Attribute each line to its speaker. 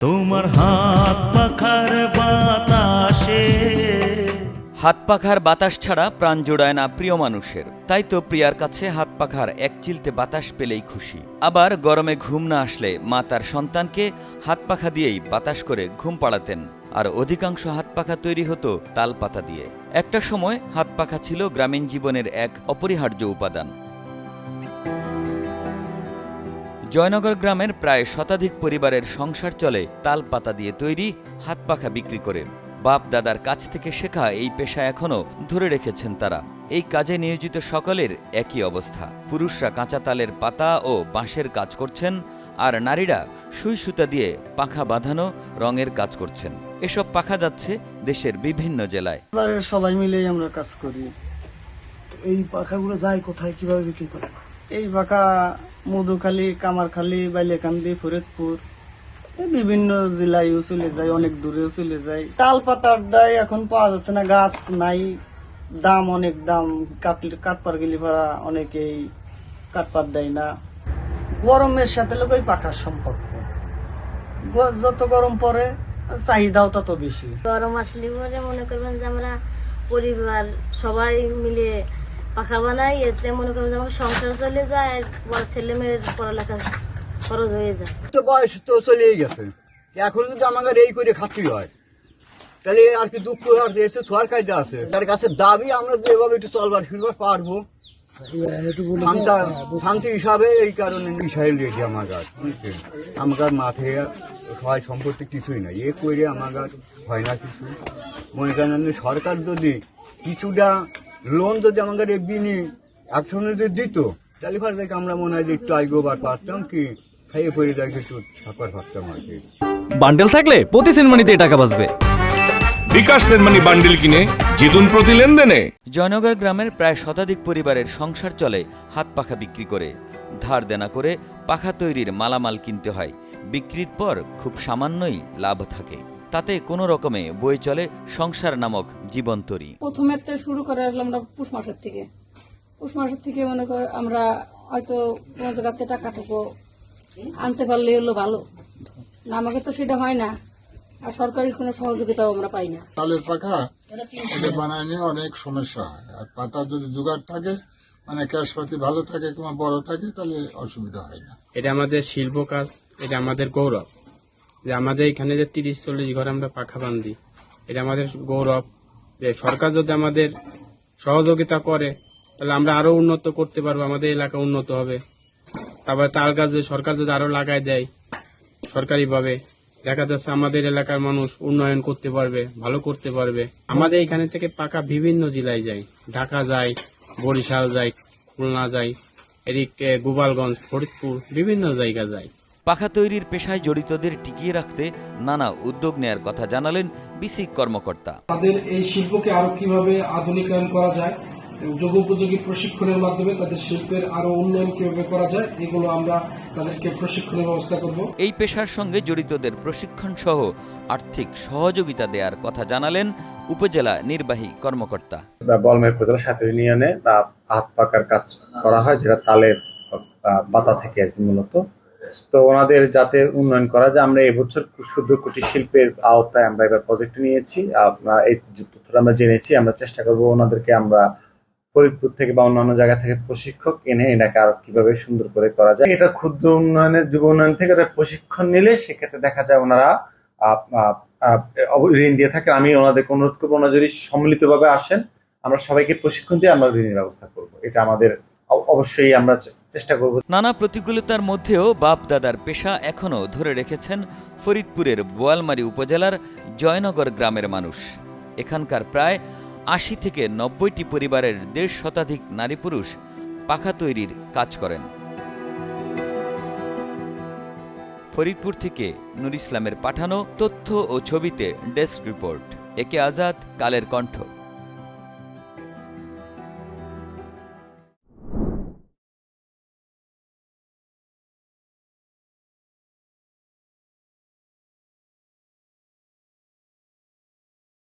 Speaker 1: তোমার হাত পাখার বাতাসে।
Speaker 2: হাত পাখার বাতাস ছাড়া প্রাণ জোড়ায় না প্রিয় মানুষের। তাই তো প্রিয়ার কাছে হাত পাখার এক চিলতে বাতাস পেলেই খুশি। আবার গরমে ঘুম না আসলে মা তার সন্তানকে হাত পাখা দিয়েই বাতাস করে ঘুম পাড়াতেন। আর অধিকাংশ হাত পাখা তৈরি হতো তাল পাতা দিয়ে। একটা সময় হাত পাখা ছিল গ্রামীণ জীবনের এক অপরিহার্য উপাদান। জয়নগর গ্রামের প্রায় শতাধিক পরিবারের সংসার চলে তাল পাতা দিয়ে তৈরি হাত পাখা বিক্রি করে। বাপ দাদার কাছ থেকে শেখা এই পেশা এখনও ধরে রেখেছেন তারা। এই কাজে নিয়োজিত সকলের একই অবস্থা। পুরুষরা কাঁচা তালের পাতা ও বাঁশের কাজ করছেন, আর নারীরা সুই সুতা দিয়ে পাখা বাঁধানো রঙের কাজ করছেন। এসব পাখা যাচ্ছে দেশের বিভিন্ন জেলায়।
Speaker 3: সবাই মিলেই আমরা কাজ করি।
Speaker 4: এই পাখাগুলো যায় কোথায়, কিভাবে বিক্রি করেন?
Speaker 3: এই পাখা মধুখালী, কামারখালী, বাইলেকান্দি, ফরিদপুর বিভিন্ন জেলায়ও চলে যায়, অনেক দূরেও চলে যায়। তাল পাতার ডাই এখন পাওয়া যাচ্ছে না, গাছ নাই, দাম অনেক দাম। কাঠপার গেলি ভাড়া অনেকেই কাঠপাত দেয় না। গরমের সাথে লোক ওই পাখার সম্পর্ক, যত গরম পড়ে চাহিদাও তত বেশি।
Speaker 5: গরম আসলে পরে মনে করবেন যে আমরা পরিবার সবাই মিলে পাখা বানাই, এতে মনে করবেন যে আমাকে সংসার চলে যায়, আর ছেলে মেয়ের পড়ালেখা খরচ হয়ে যায়।
Speaker 6: তো বয়স তো চলেই গেছে, এখন যদি আমাদের এই করে খাচ্ছি হয় তাহলে আর কি দুঃখ আর এসে ছোয়ার কায়দা আছে। তার কাছে দাবি আমরা যেভাবে একটু চলবার ফিরবার পারবো শান্তি হিসাবে, এই কারণে মিশাইল রেখে আমার গাছ বুঝছেন। আমার মাঠে সহায় সম্পত্তি কিছুই নাই, এ করে আমার গাছ হয় না কিছু। মনে করেন সরকার যদি কিছুটা লোন যদি আমাদের বিনি একসঙ্গে যদি দিত তাহলে ফার থেকে আমরা মনে হয় যে একটু আগোবার পারতাম, কি খাইয়ে পড়ে যায় একটু থাকার পারতাম আর কি।
Speaker 7: বান্ডেল থাকলে প্রতি সেনমানিতে টাকা বাঁচবে।
Speaker 8: বিকাশ সেনমানি বান্ডেল কিনে জিতুন প্রতি লেনদেনে।
Speaker 2: জয়নগর গ্রামের প্রায় শতাধিক পরিবারের সংসার চলে হাত পাখা বিক্রি করে। ধার দেনা করে পাখা তৈরির মালামাল কিনতে হয়। বিক্রির পর খুব সামান্যই লাভ থাকে, তাতে কোনো রকমে বয়ে চলে সংসার নামক জীবনতরী।
Speaker 9: প্রথমে শুরু করে আসলাম আমরা পুষ মাসের থেকে মনে কর আমরা হয়তো কোনো জায়গাতে টাকাটুকু আনতে পারলে হলো ভালো না, আমাকে তো সেটা হয় না, আর সরকারি কোনো সহযোগিতাও আমরা পাই না।
Speaker 4: তালের পাখা এটা বানায় নিয়ে অনেক সমস্যা হয়, আর পাতা যদি জোগাড় থাকে মানে ক্যাশপাতি ভালো থাকে কিংবা বড় থাকে তাহলে অসুবিধা হয় না।
Speaker 10: এটা আমাদের শিল্প কাজ, এটা আমাদের গৌরব যে আমাদের এখানে যে 30-40 ঘর আমরা পাখা বাঁধি, এটা আমাদের গৌরব। যে সরকার যদি আমাদের সহযোগিতা করে তাহলে আমরা আরো উন্নত করতে পারবো, আমাদের এলাকা উন্নত হবে। তারপর তাল গাছ সরকার যদি আরো লাগাই দেয় সরকারিভাবে, দেখা যাচ্ছে আমাদের এলাকার মানুষ উন্নয়ন করতে পারবে, ভালো করতে পারবে। আমাদের এখানে থেকে পাকা বিভিন্ন জেলায় যায়, ঢাকা যায়, বরিশাল যায়, খুলনা যায়, এদিকে গোপালগঞ্জ, ফরিদপুর বিভিন্ন জায়গা যায়।
Speaker 2: পাখা তৈরির পেশায় জড়িতদের টিকিয়ে রাখতে নানা উদ্যোগ নেয়ার কথা জানালেন বিসিক কর্মকর্তা।
Speaker 11: তাদের এই শিল্পকে আরো কিভাবে আধুনিকায়ন করা যায়, যোগোপযোগী প্রশিক্ষণের মাধ্যমে তাদের শিল্পের আরো উন্নয়ন কিভাবে করা যায়, এগুলো আমরা তাদেরকে প্রশিক্ষণের ব্যবস্থা করব। এই
Speaker 2: পেশার সঙ্গে জড়িতদের প্রশিক্ষণ সহ আর্থিক সহযোগিতা দেওয়ার কথা জানালেন উপজেলা নির্বাহী কর্মকর্তা।
Speaker 12: বলমের উপজেলা সাথে ইউনিয়নে হাত পাকার কাজ করা হয়, যেটা তালের পাতা থেকে আর কি মূলত। তো ওনাদের যাতে উন্নয়ন করা যায়, আমরা এবছর ক্ষুদ্র কুটির শিল্পের আওতায় আমরা এবার প্রজেক্ট নিয়েছি। এই তথ্যটা আমরা জেনেছি, আমরা চেষ্টা করবো ওনাদেরকে আমরা ফরিদপুর থেকে বা অন্যান্য জায়গা থেকে প্রশিক্ষক এনে এটাকে আরো কিভাবে সুন্দর করে করা যায়। এটা ক্ষুদ্র উন্নয়নের যুব উন্নয়ন থেকে প্রশিক্ষণ নিলে সেক্ষেত্রে দেখা যায় ওনারা ঋণ দিয়ে থাকেন। আমি ওনাদেরকে অনুরোধ করবো, ওনারা যদি সম্মিলিতভাবে আসেন আমরা সবাইকে প্রশিক্ষণ দিয়ে আমরা ঋণের ব্যবস্থা করবো। এটা আমাদের অবশ্যই আমরা চেষ্টা করব।
Speaker 2: নানা প্রতিকূলতার মধ্যেও বাপ দাদার পেশা এখনও ধরে রেখেছেন ফরিদপুরের বোয়ালমারী উপজেলার জয়নগর গ্রামের মানুষ। এখানকার প্রায় 80 থেকে 90টি পরিবারের 1.5 শতাধিক নারী পুরুষ পাখা তৈরির কাজ করেন। ফরিদপুর থেকে নুর ইসলামের পাঠানো তথ্য ও ছবিতে ডেস্ক রিপোর্ট। একে আজাদ, কালের কণ্ঠ।